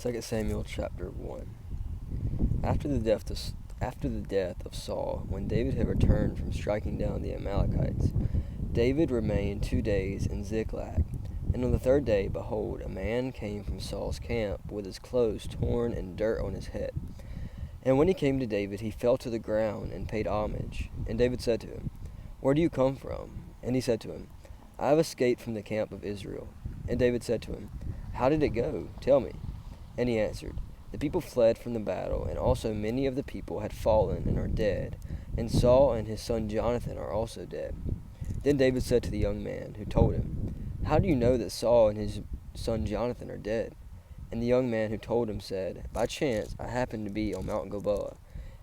2 Samuel chapter 1. After the death of Saul, when David had returned from striking down the Amalekites, David remained 2 days in Ziklag. And on the third day, behold, a man came from Saul's camp with his clothes torn and dirt on his head. And when he came to David, he fell to the ground and paid homage. And David said to him, "Where do you come from?" And he said to him, "I have escaped from the camp of Israel." And David said to him, "How did it go? Tell me." And he answered, "The people fled from the battle, and also many of the people had fallen and are dead, and Saul and his son Jonathan are also dead." Then David said to the young man who told him, "How do you know that Saul and his son Jonathan are dead?" And the young man who told him said, "By chance I happened to be on Mount Gilboa,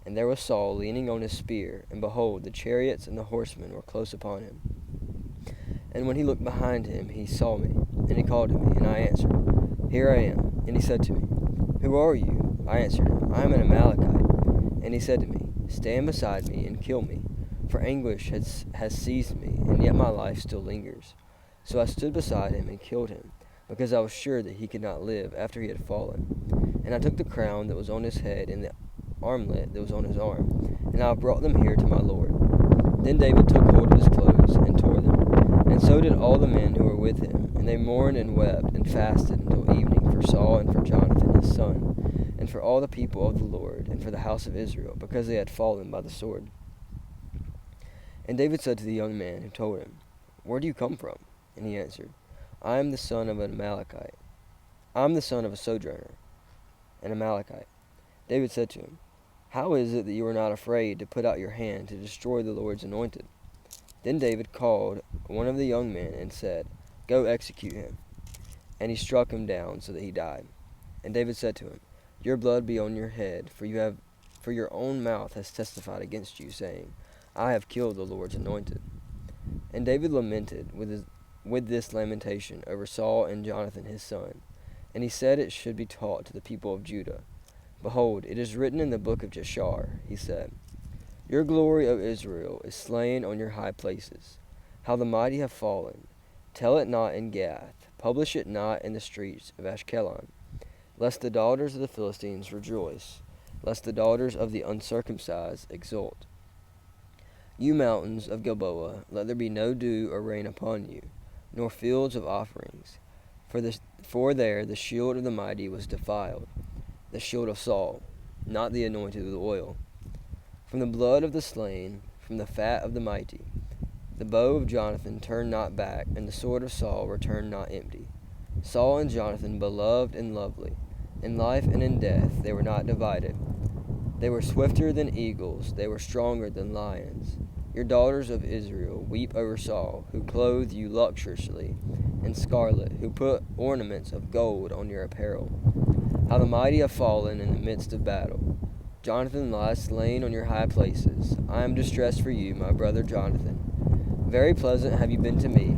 and there was Saul leaning on his spear, and behold, the chariots and the horsemen were close upon him. And when he looked behind him, he saw me, and he called to me, and I answered, 'Here I am.' And he said to me, 'Who are you?' I answered him, 'I am an Amalekite.' And he said to me, 'Stand beside me and kill me, for anguish has seized me, and yet my life still lingers.' So I stood beside him and killed him, because I was sure that he could not live after he had fallen. And I took the crown that was on his head and the armlet that was on his arm, and I have brought them here to my lord." Then David took hold of his clothes and tore them, and so did all the men who were with him, and they mourned and wept and fasted until evening for Saul and for Jonathan his son, and for all the people of the Lord, and for the house of Israel, because they had fallen by the sword. And David said to the young man who told him, "Where do you come from?" And he answered, "I am the son of an Amalekite. I am the son of a sojourner, an Amalekite." David said to him, "How is it that you are not afraid to put out your hand to destroy the Lord's anointed?" Then David called one of the young men and said, "Go execute him." And he struck him down so that he died. And David said to him, "Your blood be on your head, for your own mouth has testified against you, saying, 'I have killed the Lord's anointed.'" And David lamented with this lamentation over Saul and Jonathan his son. And he said it should be taught to the people of Judah. "Behold, it is written in the book of Jashar," he said, "Your glory, O Israel, is slain on your high places. How the mighty have fallen. Tell it not in Gath, publish it not in the streets of Ashkelon, lest the daughters of the Philistines rejoice, lest the daughters of the uncircumcised exult. You mountains of Gilboa, let there be no dew or rain upon you, nor fields of offerings. For there the shield of the mighty was defiled, the shield of Saul, not the anointed with oil. From the blood of the slain, from the fat of the mighty, the bow of Jonathan turned not back, and the sword of Saul returned not empty. Saul and Jonathan, beloved and lovely, in life and in death they were not divided. They were swifter than eagles, they were stronger than lions. Your daughters of Israel weep over Saul, who clothed you luxuriously in scarlet, who put ornaments of gold on your apparel. How the mighty have fallen in the midst of battle. Jonathan lies slain on your high places. I am distressed for you, my brother Jonathan. Very pleasant have you been to me.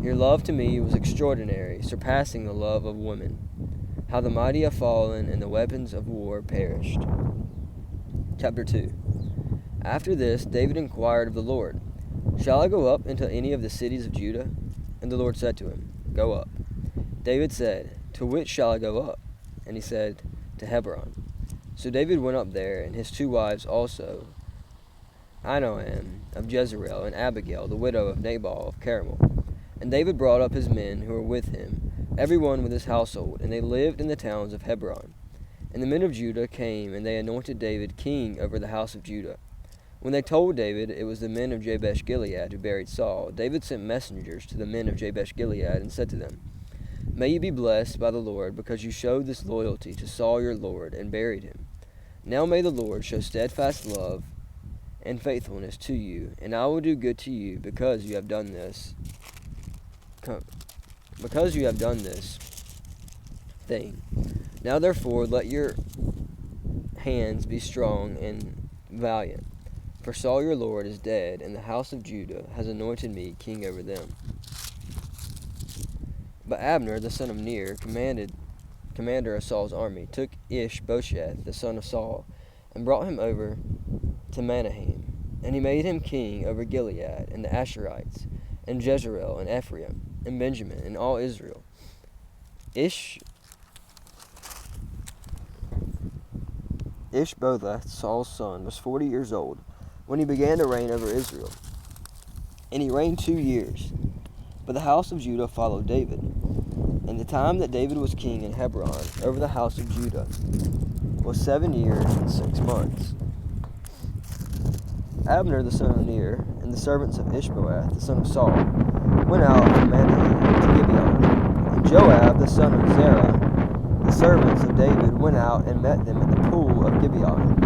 Your love to me was extraordinary, surpassing the love of women. How the mighty have fallen, and the weapons of war perished." Chapter 2. After this, David inquired of the Lord, "Shall I go up into any of the cities of Judah?" And the Lord said to him, "Go up." David said, "To which shall I go up?" And he said, "To Hebron." So David went up there, and his 2 wives also, Ahinoam of Jezreel, and Abigail, the widow of Nabal of Carmel. And David brought up his men who were with him, every one with his household, and they lived in the towns of Hebron. And the men of Judah came, and they anointed David king over the house of Judah. When they told David it was the men of Jabesh Gilead who buried Saul, David sent messengers to the men of Jabesh Gilead and said to them, "May you be blessed by the Lord, because you showed this loyalty to Saul your lord and buried him. Now may the Lord show steadfast love and faithfulness to you, and I will do good to you because you have done this. Because you have done this thing. Now therefore let your hands be strong and valiant, for Saul your lord is dead, and the house of Judah has anointed me king over them." But Abner, the son of Ner, commander of Saul's army, took Ish-bosheth, the son of Saul, and brought him over to Mahanaim. And he made him king over Gilead, and the Asherites, and Jezreel, and Ephraim, and Benjamin, and all Israel. Ishbosheth, Saul's son, was 40 years old when he began to reign over Israel, and he reigned 2 years. But the house of Judah followed David. And the time that David was king in Hebron over the house of Judah was 7 years and 6 months. Abner the son of Ner, and the servants of Ishbosheth the son of Saul, went out from Mahanaim to Gibeon. And Joab the son of Zeruiah, the servants of David, went out and met them at the pool of Gibeon.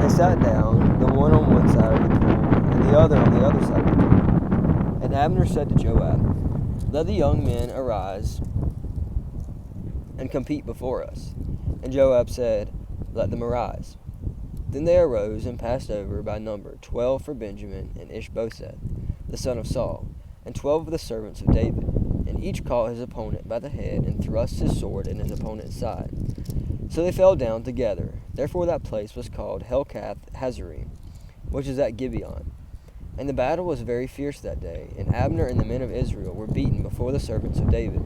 They sat down, the one on one side of the pool, and the other on the other side of the pool. And Abner said to Joab, "Let the young men arise and compete before us." And Joab said, "Let them arise." Then they arose and passed over by number 12 for Benjamin and Ishbosheth, the son of Saul, and 12 of the servants of David. And each caught his opponent by the head and thrust his sword in his opponent's side. So they fell down together. Therefore that place was called Helkath Hazzurim, which is at Gibeon. And the battle was very fierce that day, and Abner and the men of Israel were beaten before the servants of David.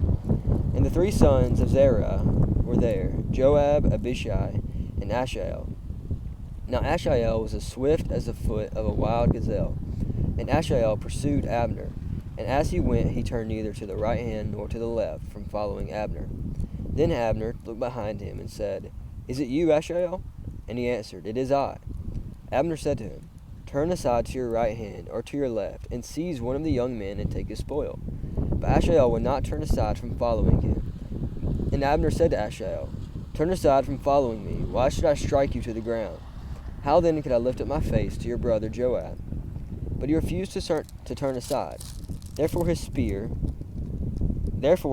And the 3 sons of Zeruiah were there, Joab, Abishai, and Asahel. Now Asahel was as swift as the foot of a wild gazelle, and Asahel pursued Abner. And as he went, he turned neither to the right hand nor to the left from following Abner. Then Abner looked behind him and said, "Is it you, Asahel?" And he answered, "It is I." Abner said to him, "Turn aside to your right hand or to your left, and seize one of the young men and take his spoil." But Asahel would not turn aside from following him. And Abner said to Asahel, "Turn aside from following me. Why should I strike you to the ground? How then could I lift up my face to your brother Joab?" But he refused to turn aside. Therefore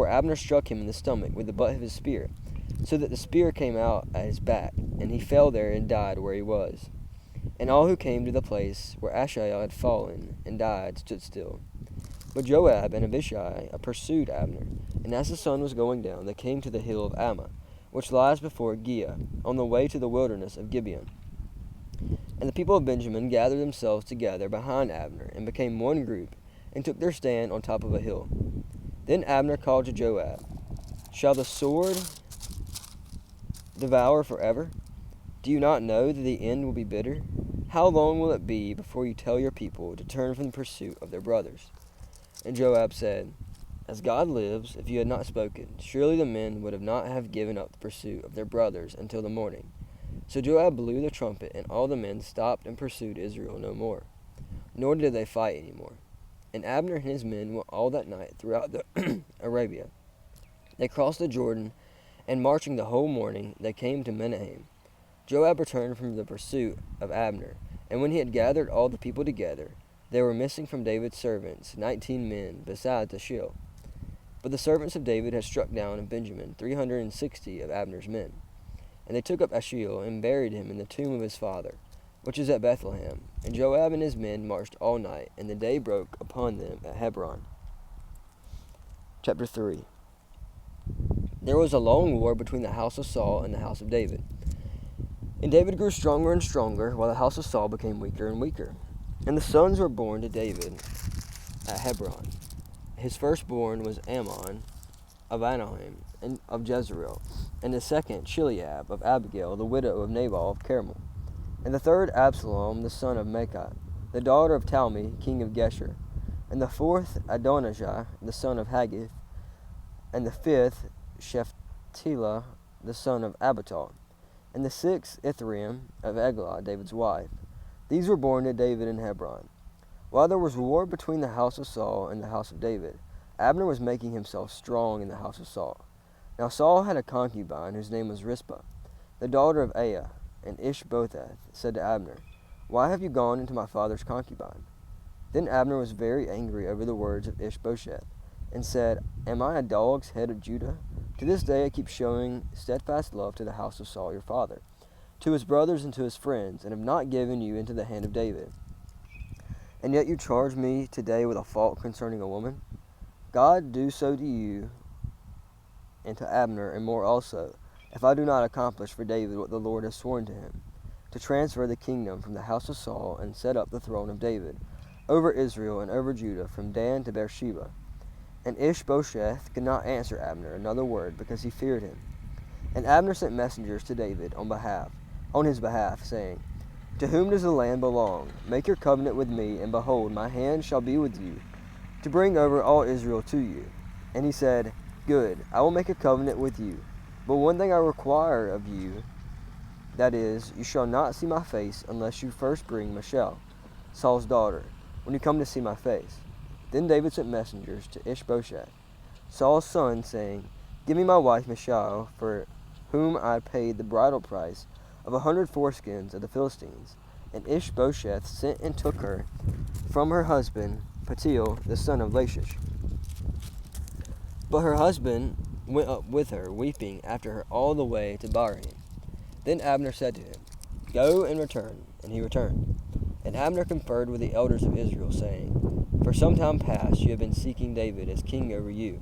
Abner struck him in the stomach with the butt of his spear, so that the spear came out at his back, and he fell there and died where he was. And all who came to the place where Asahel had fallen and died stood still. But Joab and Abishai pursued Abner, and as the sun was going down, they came to the hill of Ammah, which lies before Giah, on the way to the wilderness of Gibeon. And the people of Benjamin gathered themselves together behind Abner, and became one group, and took their stand on top of a hill. Then Abner called to Joab, "Shall the sword devour forever? Do you not know that the end will be bitter? How long will it be before you tell your people to turn from the pursuit of their brothers?" And Joab said, "As God lives, if you had not spoken, surely the men would not have given up the pursuit of their brothers until the morning." So Joab blew the trumpet, and all the men stopped and pursued Israel no more, nor did they fight any more. And Abner and his men went all that night throughout the Arabia. They crossed the Jordan, and marching the whole morning, they came to Mahanaim. Joab returned from the pursuit of Abner, and when he had gathered all the people together, there were missing from David's servants 19 men, besides Asahel. But the servants of David had struck down in Benjamin 360 of Abner's men. And they took up Asahel and buried him in the tomb of his father, which is at Bethlehem. And Joab and his men marched all night, and the day broke upon them at Hebron. Chapter 3. There was a long war between the house of Saul and the house of David. And David grew stronger and stronger, while the house of Saul became weaker and weaker. And the sons were born to David at Hebron. His firstborn was Ammon of Anaheim and of Jezreel, and the second Chileab of Abigail, the widow of Nabal of Carmel, and the third Absalom, the son of Maacah, the daughter of Talmi, king of Geshur, and the fourth Adonijah, the son of Haggith, and the fifth Shephtilah, the son of Abital, and the sixth Ithream of Eglah, David's wife. These were born to David in Hebron. While there was war between the house of Saul and the house of David, Abner was making himself strong in the house of Saul. Now Saul had a concubine whose name was Rizpah, the daughter of Aiah, and Ishbosheth said to Abner, "Why have you gone into my father's concubine?" Then Abner was very angry over the words of Ishbosheth, and said, "Am I a dog's head of Judah? To this day I keep showing steadfast love to the house of Saul your father, to his brothers and to his friends, and have not given you into the hand of David. And yet you charge me today with a fault concerning a woman? God do so to you and to Abner, and more also, if I do not accomplish for David what the Lord has sworn to him, to transfer the kingdom from the house of Saul and set up the throne of David over Israel and over Judah from Dan to Beersheba." And Ishbosheth could not answer Abner another word, because he feared him. And Abner sent messengers to David on behalf, on his behalf, saying, "To whom does the land belong? Make your covenant with me, and behold, my hand shall be with you, to bring over all Israel to you." And he said, "Good, I will make a covenant with you. But one thing I require of you, that is, you shall not see my face unless you first bring Michal, Saul's daughter, when you come to see my face." Then David sent messengers to Ishbosheth, Saul's son, saying, "Give me my wife Michal, for whom I paid the bridal price of 100 foreskins of the Philistines." And Ishbosheth sent and took her from her husband, Paltiel, the son of Lachish. But her husband went up with her, weeping after her all the way to Bahurim. Then Abner said to him, "Go and return." And he returned. And Abner conferred with the elders of Israel, saying, "For some time past you have been seeking David as king over you.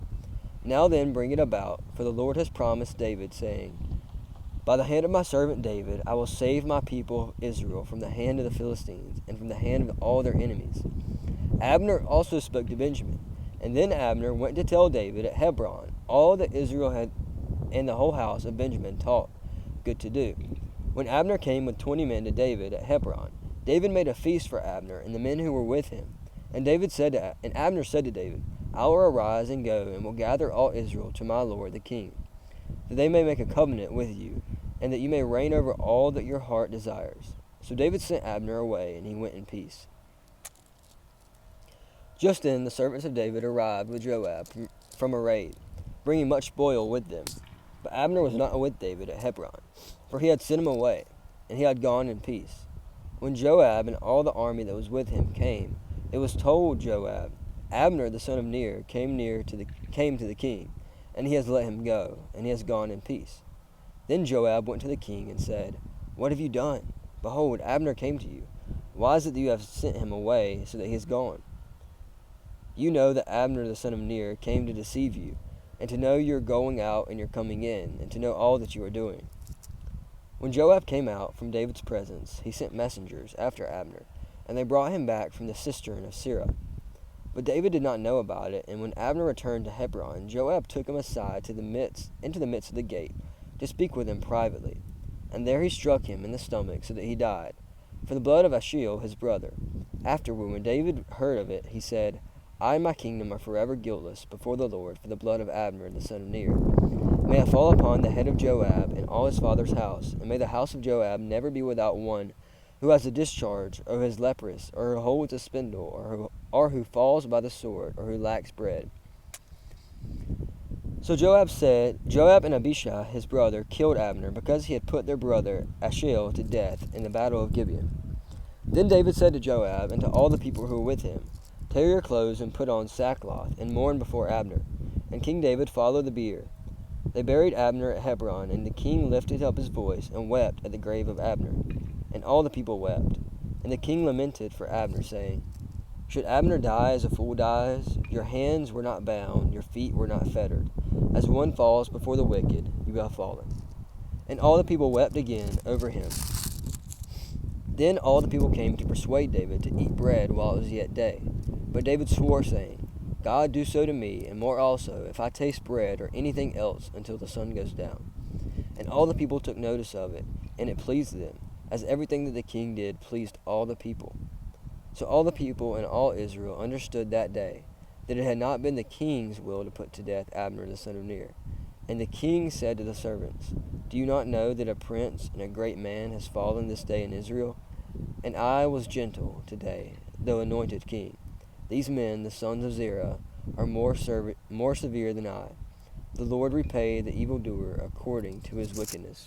Now then bring it about, for the Lord has promised David, saying, By the hand of my servant David I will save my people Israel from the hand of the Philistines, and from the hand of all their enemies." Abner also spoke to Benjamin. And then Abner went to tell David at Hebron all that Israel had and the whole house of Benjamin thought good to do. When Abner came with 20 men to David at Hebron, David made a feast for Abner and the men who were with him. And Abner said to David, "I will arise and go, and will gather all Israel to my lord the king, that they may make a covenant with you, and that you may reign over all that your heart desires." So David sent Abner away, and he went in peace. Just then the servants of David arrived with Joab from a raid, bringing much spoil with them. But Abner was not with David at Hebron, for he had sent him away, and he had gone in peace. When Joab and all the army that was with him came, it was told Joab, "Abner the son of Ner came to the king, and he has let him go, and he has gone in peace." Then Joab went to the king and said, "What have you done? Behold, Abner came to you. Why is it that you have sent him away so that he is gone? You know that Abner the son of Ner came to deceive you, and to know your going out and your coming in, and to know all that you are doing." When Joab came out from David's presence, he sent messengers after Abner, and they brought him back from the cistern of Sirah. But David did not know about it, and when Abner returned to Hebron, Joab took him aside into the midst of the gate, to speak with him privately. And there he struck him in the stomach, so that he died, for the blood of Ashiel his brother. Afterward, when David heard of it, he said, "I and my kingdom are forever guiltless before the Lord for the blood of Abner the son of Ner. May it fall upon the head of Joab and all his father's house, and may the house of Joab never be without one who has a discharge, or who is leprous, or who holds a spindle, or who falls by the sword, or who lacks bread." So Joab and Abishai his brother killed Abner, because he had put their brother Ashiel to death in the battle of Gibeon. Then David said to Joab and to all the people who were with him, "Tear your clothes and put on sackcloth, and mourn before Abner." And King David followed the bier. They buried Abner at Hebron, and the king lifted up his voice and wept at the grave of Abner. And all the people wept. And the king lamented for Abner, saying, "Should Abner die as a fool dies? Your hands were not bound, your feet were not fettered. As one falls before the wicked, you have fallen." And all the people wept again over him. Then all the people came to persuade David to eat bread while it was yet day. But David swore, saying, "God do so to me, and more also, if I taste bread or anything else until the sun goes down." And all the people took notice of it, and it pleased them, as everything that the king did pleased all the people. So all the people and all Israel understood that day that it had not been the king's will to put to death Abner the son of Ner. And the king said to the servants, "Do you not know that a prince and a great man has fallen this day in Israel? And I was gentle today, though anointed king. These men, the sons of Zerah, are more severe than I. The Lord repay the evildoer according to his wickedness."